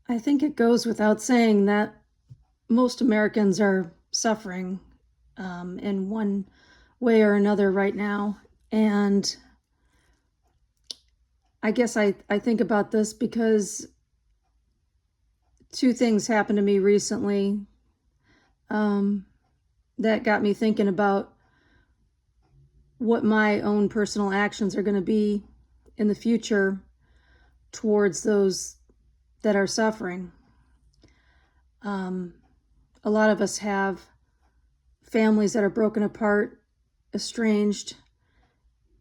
I think it goes without saying that most Americans are suffering in one way or another right now. And I guess I think about this because two things happened to me recently that got me thinking about what my own personal actions are going to be in the future towards those that are suffering. A lot of us have families that are broken apart, estranged,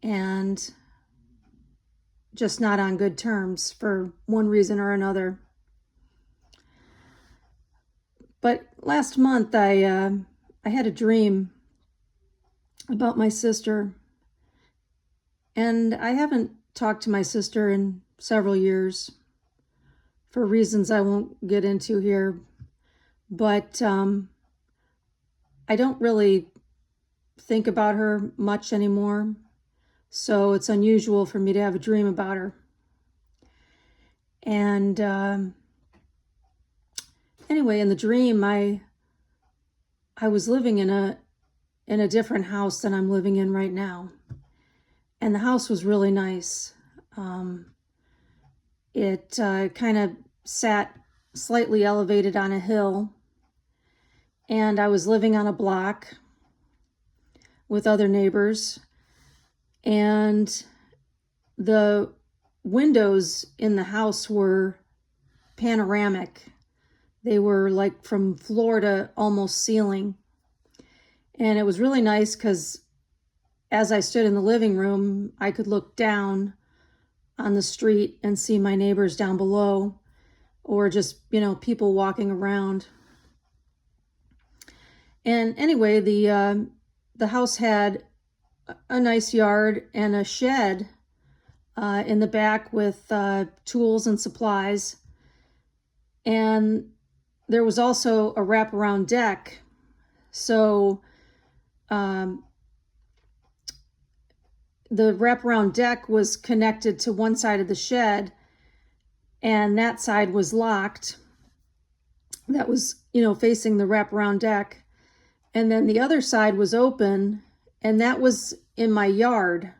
and just not on good terms for one reason or another. But last month I had a dream about my sister, and I haven't talked to my sister in several years for reasons I won't get into here, but I don't really think about her much anymore, so it's unusual for me to have a dream about her. And anyway, in the dream, I was living in a different house than I'm living in right now, and the house was really nice. It kind of sat slightly elevated on a hill, and I was living on a block with other neighbors, and the windows in the house were panoramic. They were like from floor to almost ceiling. And it was really nice because as I stood in the living room, I could look down on the street and see my neighbors down below, or just, people walking around. And anyway, the house had a nice yard and a shed in the back with tools and supplies. And there was also a wraparound deck. So the wraparound deck was connected to one side of the shed, and that side was locked. That was, facing the wraparound deck. And then the other side was open, and that was in my yard.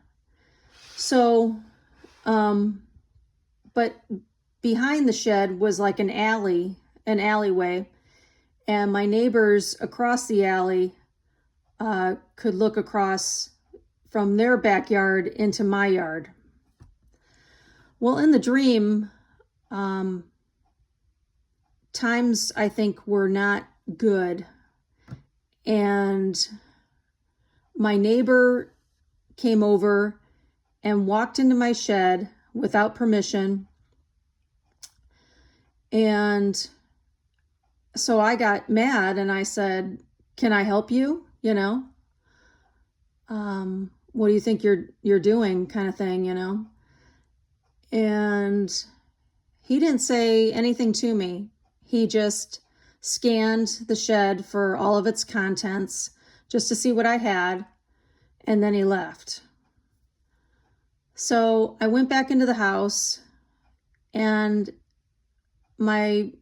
So, but behind the shed was like an alleyway, and my neighbors across the alley could look across from their backyard into my yard. Well, in the dream, times I think were not good, and my neighbor came over and walked into my shed without permission. And so I got mad and I said, "Can I help you? What do you think you're doing?" kind of thing, And he didn't say anything to me. He just scanned the shed for all of its contents just to see what I had, and then he left. So I went back into the house, and my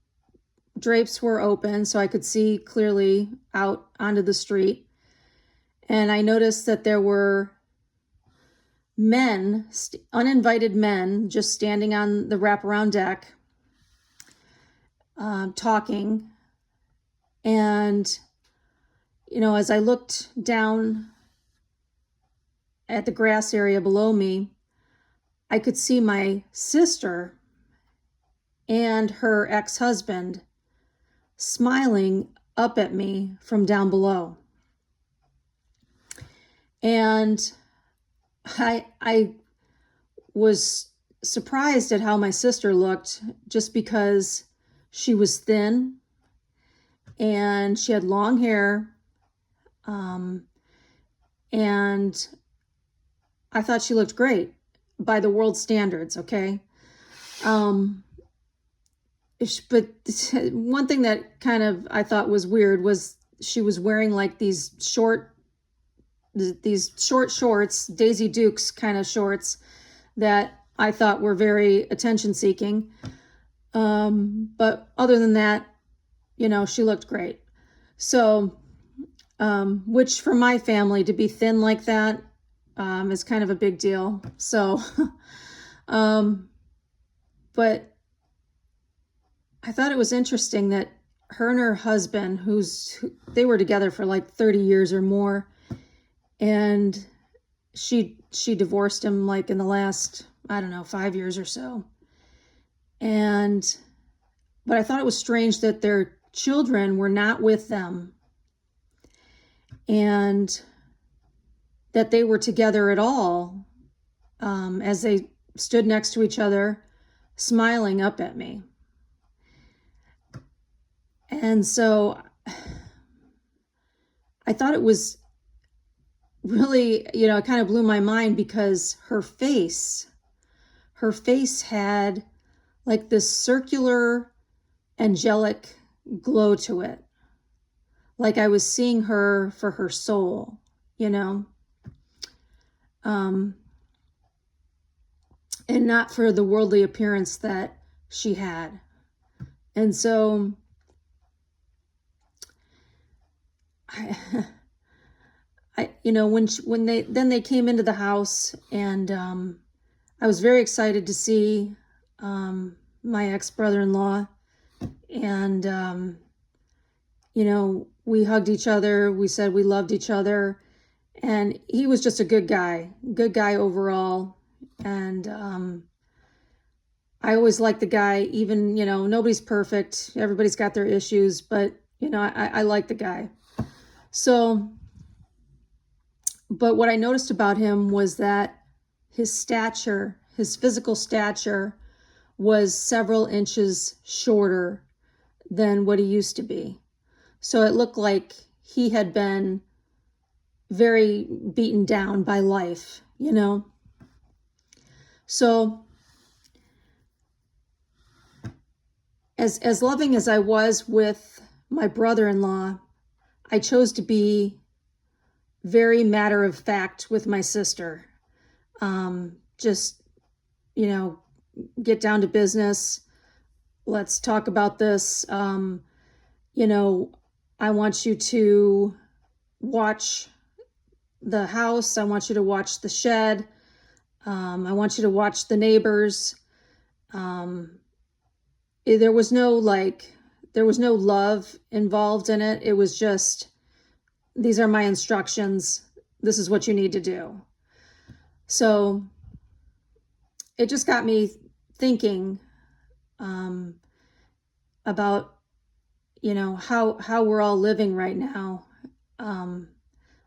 drapes were open so I could see clearly out onto the street. And I noticed that there were men, uninvited men, just standing on the wraparound deck, talking. And, as I looked down at the grass area below me, I could see my sister and her ex-husband smiling up at me from down below. And I was surprised at how my sister looked, just because she was thin and she had long hair. And I thought she looked great by the world standards, okay? But one thing that kind of I thought was weird was she was wearing like these short shorts, Daisy Dukes kind of shorts, that I thought were very attention seeking. But other than that, she looked great. So, which for my family to be thin like that, is kind of a big deal. So, but I thought it was interesting that her and her husband, they were together for like 30 years or more, and she divorced him like in the last, I don't know, 5 years or so. But I thought it was strange that their children were not with them, and that they were together at all, as they stood next to each other, smiling up at me. And so I thought it was really, it kind of blew my mind, because her face had like this circular angelic glow to it. Like I was seeing her for her soul, and not for the worldly appearance that she had. And so when they came into the house, and I was very excited to see my ex-brother-in-law, and we hugged each other. We said we loved each other, and he was just a good guy overall. And I always like the guy, even, nobody's perfect. Everybody's got their issues, but I like the guy. So, but what I noticed about him was that his physical stature was several inches shorter than what he used to be. So it looked like he had been very beaten down by life, So as loving as I was with my brother-in-law, I chose to be very matter of fact with my sister. Just, get down to business. Let's talk about this. I want you to watch the house. I want you to watch the shed. I want you to watch the neighbors. There was no love involved in it. It was just, these are my instructions. This is what you need to do. So it just got me thinking about, how we're all living right now.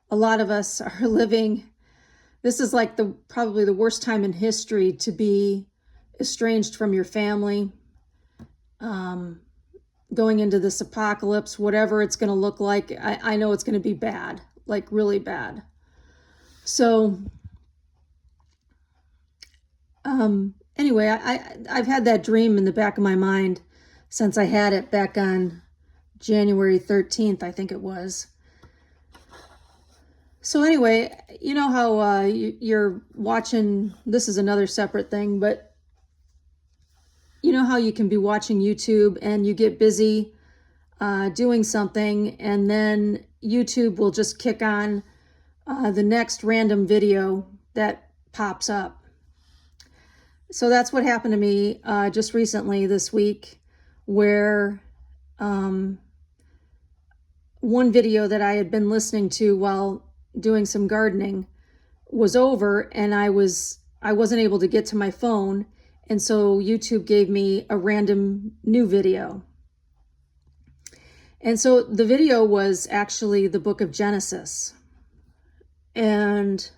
A lot of us are living, this is like probably the worst time in history to be estranged from your family, going into this apocalypse, whatever it's going to look like. I know it's going to be bad, like really bad. So, anyway, I've had that dream in the back of my mind since I had it back on January 13th, I think it was. So anyway, you know how you're watching, this is another separate thing, but you know how you can be watching YouTube and you get busy doing something, and then YouTube will just kick on the next random video that pops up. So that's what happened to me just recently this week, where one video that I had been listening to while doing some gardening was over, and I wasn't able to get to my phone, and so YouTube gave me a random new video. And so the video was actually the book of Genesis. And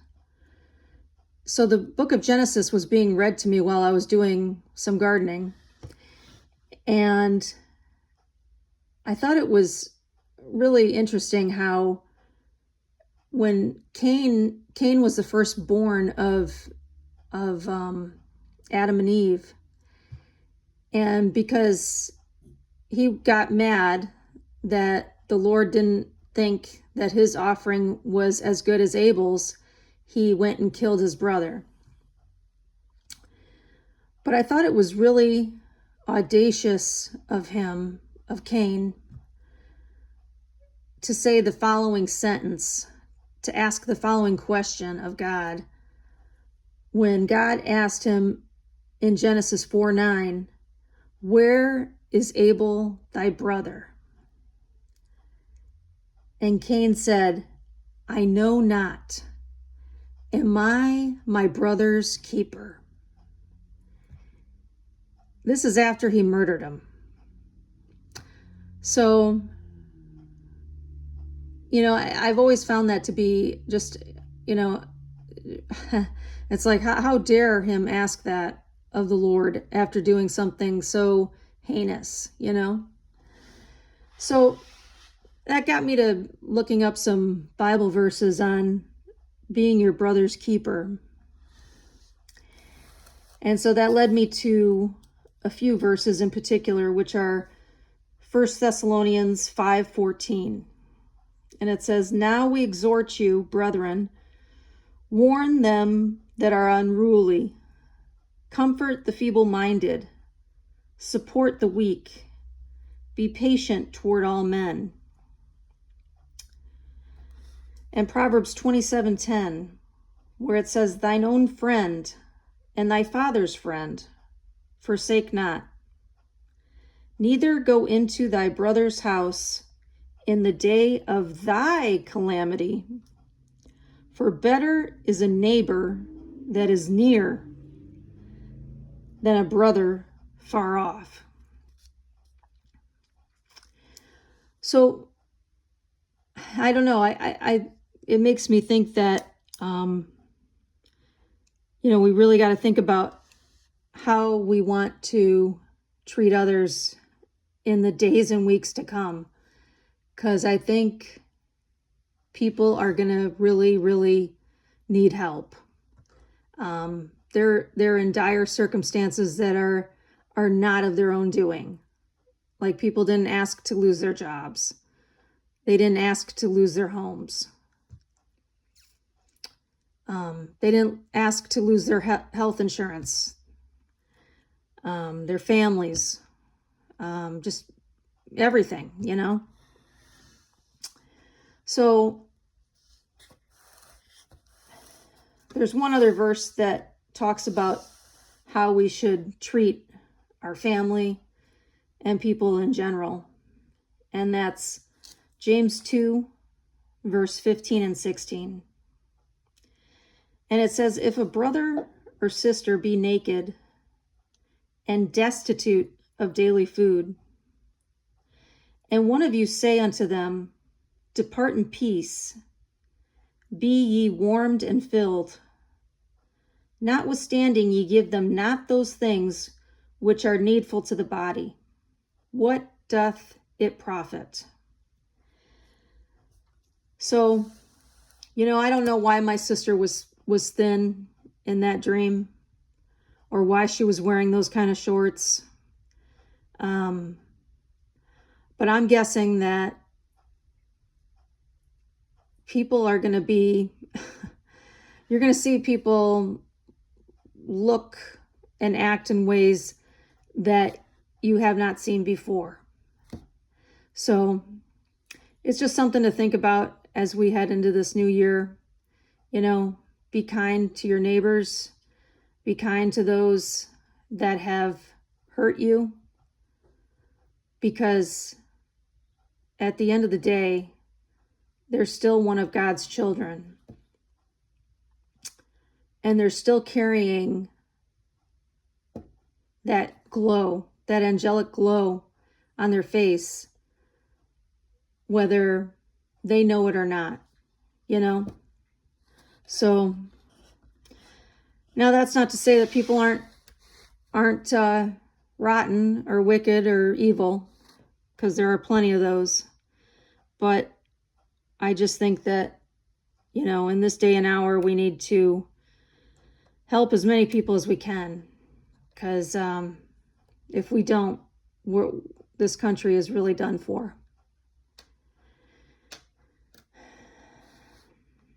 so the book of Genesis was being read to me while I was doing some gardening. And I thought it was really interesting how when Cain was the firstborn of Adam and Eve, and because he got mad that the Lord didn't think that his offering was as good as Abel's, he went and killed his brother. But I thought it was really audacious of him, of Cain, to say the following sentence, to ask the following question of God, when God asked him in Genesis 4:9, "Where is Abel thy brother?" And Cain said, "I know not. Am I my brother's keeper?" This is after he murdered him. So, I've always found that to be just, it's like, how dare him ask that of the Lord after doing something so heinous, So that got me to looking up some Bible verses on being your brother's keeper. And so that led me to a few verses in particular, which are 1 Thessalonians 5:14. And it says, "Now we exhort you, brethren, warn them that are unruly, comfort the feeble-minded, support the weak, be patient toward all men." And Proverbs 27:10, where it says, "Thine own friend and thy father's friend forsake not. Neither go into thy brother's house in the day of thy calamity, for better is a neighbor that is near than a brother far off." So I don't know. It makes me think that we really got to think about how we want to treat others in the days and weeks to come, because I think people are going to really, really need help. They're in dire circumstances that are not of their own doing. Like, people didn't ask to lose their jobs. They didn't ask to lose their homes. They didn't ask to lose their health insurance, their families, just everything, So there's one other verse that talks about how we should treat our family and people in general. And that's James 2, verse 15 and 16. And it says, "If a brother or sister be naked and destitute of daily food, and one of you say unto them, Depart in peace, be ye warmed and filled, notwithstanding ye give them not those things which are needful to the body, what doth it profit?" So, I don't know why my sister was thin in that dream, or why she was wearing those kind of shorts. But I'm guessing that people are going to be, you're going to see people look and act in ways that you have not seen before. So it's just something to think about as we head into this new year. Be kind to your neighbors. Be kind to those that have hurt you. Because at the end of the day, they're still one of God's children. And they're still carrying that glow, that angelic glow on their face, whether they know it or not, So now that's not to say that people aren't rotten or wicked or evil, because there are plenty of those. But I just think that, in this day and hour, we need to help as many people as we can, because if we don't, this country is really done for.